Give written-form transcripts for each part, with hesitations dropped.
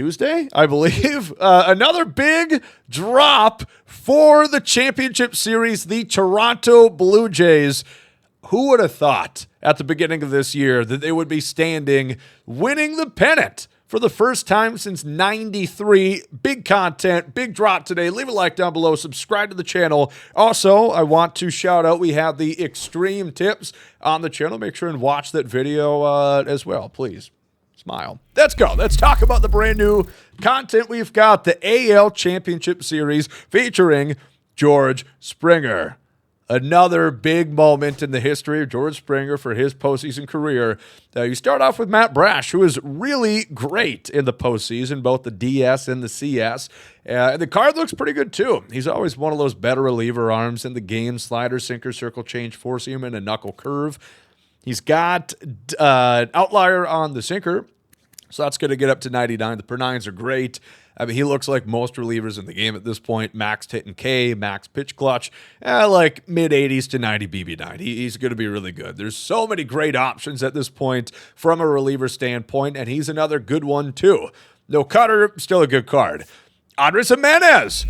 Tuesday, I believe. Another big drop for the championship series, the Toronto Blue Jays. Who would have thought at the beginning of this year that they would be standing, winning the pennant for the first time since '93. Big content, big drop today. Leave a like down below. Subscribe to the channel. Also, I want to shout out, we have the extreme tips on the channel. Make sure and watch that video as well, please. Smile. Let's go. Let's talk about the brand new content. We've got the AL Championship Series featuring George Springer. Another big moment in the history of George Springer for his postseason career. You start off with Matt Brash, who is really great in the postseason, both the DS and the CS. The card looks pretty good, too. He's always one of those better reliever arms in the game. Slider, sinker, circle change, four-seam, and a knuckle curve. He's got outlier on the sinker, so that's going to get up to 99. The per nines are great. I mean, he looks like most relievers in the game at this point. Max hit and K, max pitch clutch, like mid-80s to 90 BB9. He's going to be really good. There's so many great options at this point from a reliever standpoint, and he's another good one too. No cutter, still a good card. Andres Jimenez.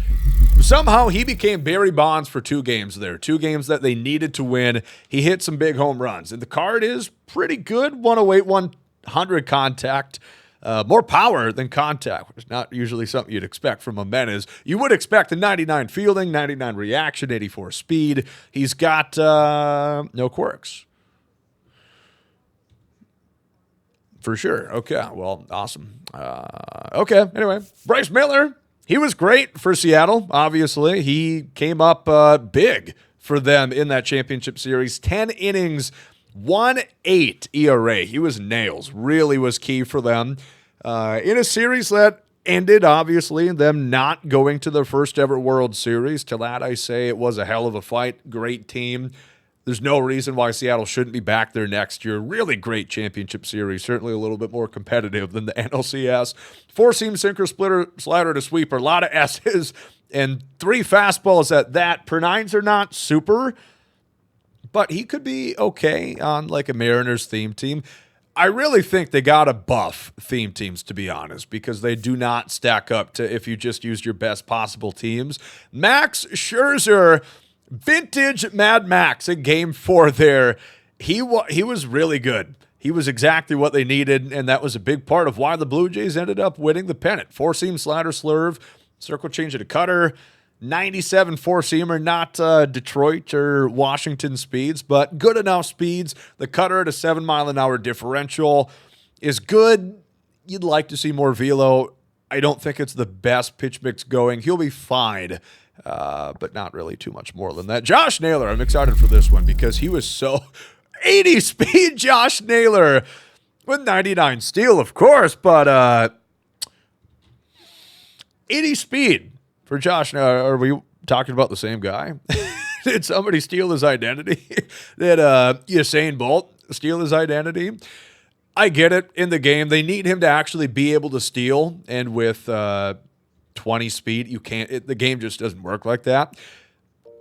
Somehow he became Barry Bonds for 2 games there. 2 games that they needed to win. He hit some big home runs, and the card is pretty good. 108, 100 contact. More power than contact, which is not usually something you'd expect from Jimenez. You would expect the 99 fielding, 99 reaction, 84 speed. He's got no quirks. For sure. Okay, well, awesome. Okay, anyway. Bryce Miller, he was great for Seattle, obviously. He came up big for them in that championship series. 10 innings, 1.8 ERA. He was nails. Really was key for them in a series that ended, obviously, them not going to their first ever World Series. To that, I say it was a hell of a fight. Great team. There's no reason why Seattle shouldn't be back there next year. Really great championship series. Certainly a little bit more competitive than the NLCS. 4-seam, sinker, splitter, slider to sweeper. A lot of S's and 3 fastballs at that. Per nines are not super, but he could be okay on like a Mariners theme team. I really think they got to buff theme teams, to be honest, because they do not stack up to if you just used your best possible teams. Max Scherzer, vintage Mad Max in Game 4 there. He was really good. He was exactly what they needed, and that was a big part of why the Blue Jays ended up winning the pennant. 4-seam, slider, slurve, circle change to cutter. 97 four-seamer, not Detroit or Washington speeds, but good enough speeds. The cutter at a 7-mile-an-hour differential is good. You'd like to see more velo. I don't think it's the best pitch mix going. He'll be fine, but not really too much more than that. Josh Naylor, I'm excited for this one because he was so 80 speed Josh Naylor with 99 steal, of course, but 80 speed. For Josh, are we talking about the same guy? Did somebody steal his identity? Did Usain Bolt steal his identity? I get it. In the game, they need him to actually be able to steal, and with 20 speed, you can't. The game just doesn't work like that.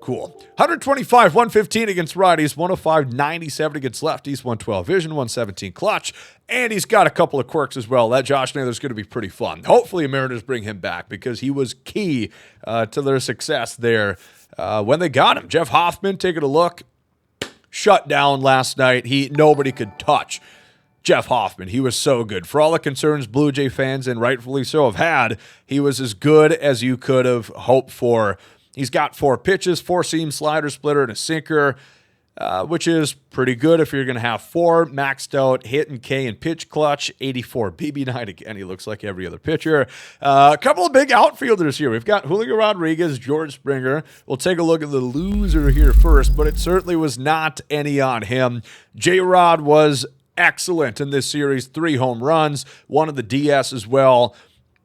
Cool. 125, 115 against righties, 105, 97 against lefties, 112 vision, 117 clutch, and he's got a couple of quirks as well. That Josh Naylor's going to be pretty fun. Hopefully, Mariners bring him back because he was key to their success there when they got him. Jeff Hoffman, taking a look, shut down last night. Nobody could touch Jeff Hoffman. He was so good. For all the concerns Blue Jay fans, and rightfully so, have had, he was as good as you could have hoped for. He's got 4 pitches, 4-seam, slider, splitter, and a sinker, which is pretty good if you're going to have 4. Maxed out hit and K and pitch clutch, 84 BB9. Again, he looks like every other pitcher. A couple of big outfielders here. We've got Julio Rodriguez, George Springer. We'll take a look at the loser here first, but it certainly was not any on him. J-Rod was excellent in this series. 3 home runs, 1 of the DS as well.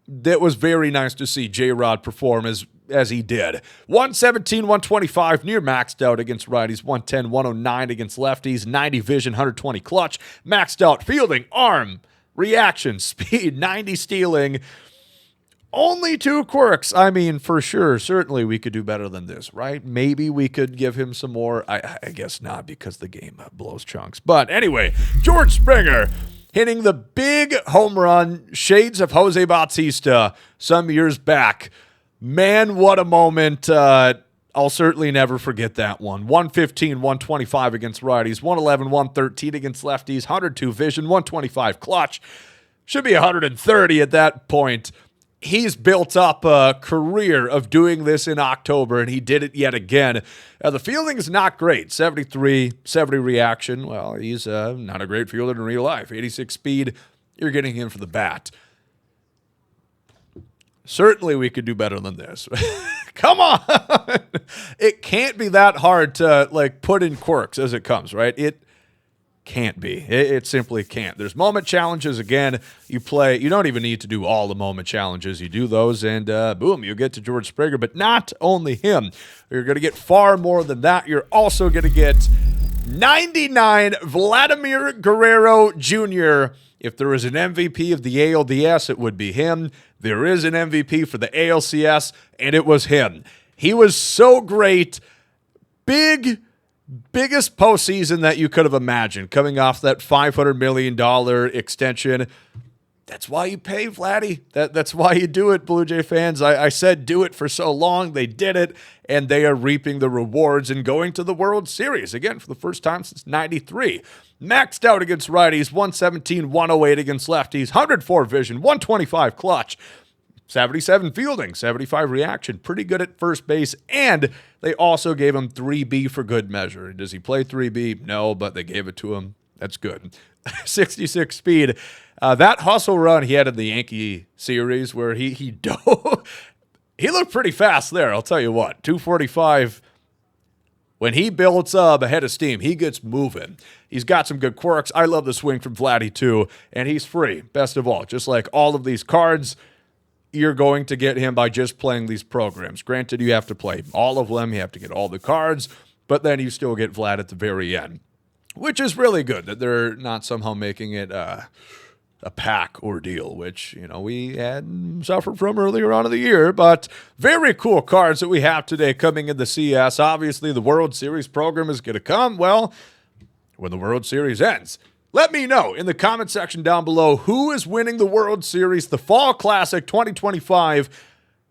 That was very nice to see J-Rod perform as he did. 117, 125, near maxed out against righties. 110, 109 against lefties. 90 vision, 120 clutch. Maxed out fielding, arm, reaction, speed, 90 stealing. Only 2 quirks. I mean, for sure, certainly we could do better than this, right? Maybe we could give him some more. I guess not because the game blows chunks. But anyway, George Springer, hitting the big home run, shades of Jose Bautista some years back. Man, what a moment. I'll certainly never forget that one. 115, 125 against righties, 111, 113 against lefties, 102 vision, 125 clutch. Should be 130 at that point. He's built up a career of doing this in October, and he did it yet again. The fielding is not great. 73, 70 reaction. Well, he's not a great fielder in real life. 86 speed, you're getting him for the bat. Certainly we could do better than this. Come on. It can't be that hard to put in quirks as it comes, right? It can't be. It simply can't. There's moment challenges. Again, you play. You don't even need to do all the moment challenges. You do those and boom, you get to George Springer. But not only him. You're going to get far more than that. You're also going to get 99 Vladimir Guerrero Jr. If there is an MVP of the ALDS, it would be him. There is an MVP for the ALCS, and it was him. He was so great. Biggest postseason that you could have imagined, coming off that $500 million extension. That's why you pay, Vladdy. That's why you do it, Blue Jay fans. I said do it for so long. They did it, and they are reaping the rewards and going to the World Series, again, for the first time since '93. Maxed out against righties, 117, 108 against lefties, 104 vision, 125 clutch, 77 fielding, 75 reaction. Pretty good at first base, and they also gave him 3B for good measure. Does he play 3B? No, but they gave it to him. That's good. 66 speed. That hustle run he had in the Yankee series where he dove. He looked pretty fast there, I'll tell you what. 245. When he builds up a head of steam, he gets moving. He's got some good quirks. I love the swing from Vladdy, too. And he's free, best of all. Just like all of these cards, you're going to get him by just playing these programs. Granted, you have to play all of them. You have to get all the cards. But then you still get Vlad at the very end, which is really good that they're not somehow making it a pack ordeal, which, we had suffered from earlier on in the year. But very cool cards that we have today coming in the CS. Obviously, the World Series program is going to come, well, when the World Series ends. Let me know in the comment section down below who is winning the World Series, the Fall Classic 2025,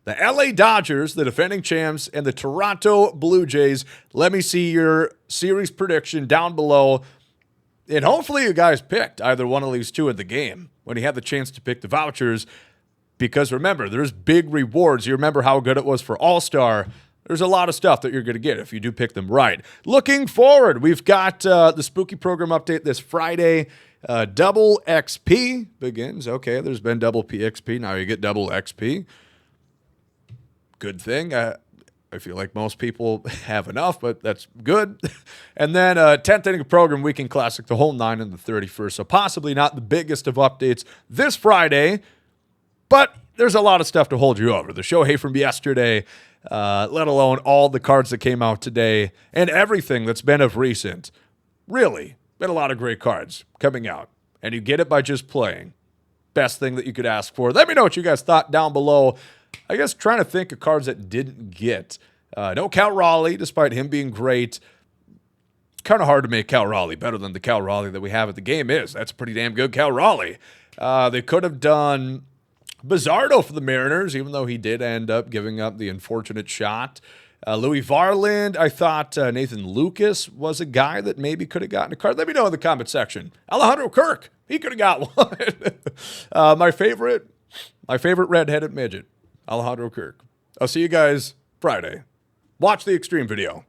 the LA Dodgers, the defending champs, and the Toronto Blue Jays. Let me see your series prediction down below. And hopefully you guys picked either one of these two in the game when you had the chance to pick the vouchers. Because remember, there's big rewards. You remember how good it was for All-Star. There's a lot of stuff that you're going to get if you do pick them right. Looking forward, we've got the Spooky Program update this Friday. Double XP begins. Okay, there's been double PXP. Now you get double XP. Good thing. I feel like most people have enough, but that's good. And then 10th inning program, Weekend Classic, the whole 9 and the 31st. So possibly not the biggest of updates this Friday, but there's a lot of stuff to hold you over. The Shohei from yesterday, let alone all the cards that came out today, and everything that's been of recent. Really, been a lot of great cards coming out. And you get it by just playing. Best thing that you could ask for. Let me know what you guys thought down below. I guess trying to think of cards that didn't get. No Cal Raleigh, despite him being great. Kind of hard to make Cal Raleigh better than the Cal Raleigh that we have at the game is. That's pretty damn good Cal Raleigh. They could have done Bizzardo for the Mariners, even though he did end up giving up the unfortunate shot. Louis Varland, I thought Nathan Lucas was a guy that maybe could have gotten a card. Let me know in the comment section. Alejandro Kirk, he could have got one. My favorite redheaded midget, Alejandro Kirk. I'll see you guys Friday. Watch the Extreme video.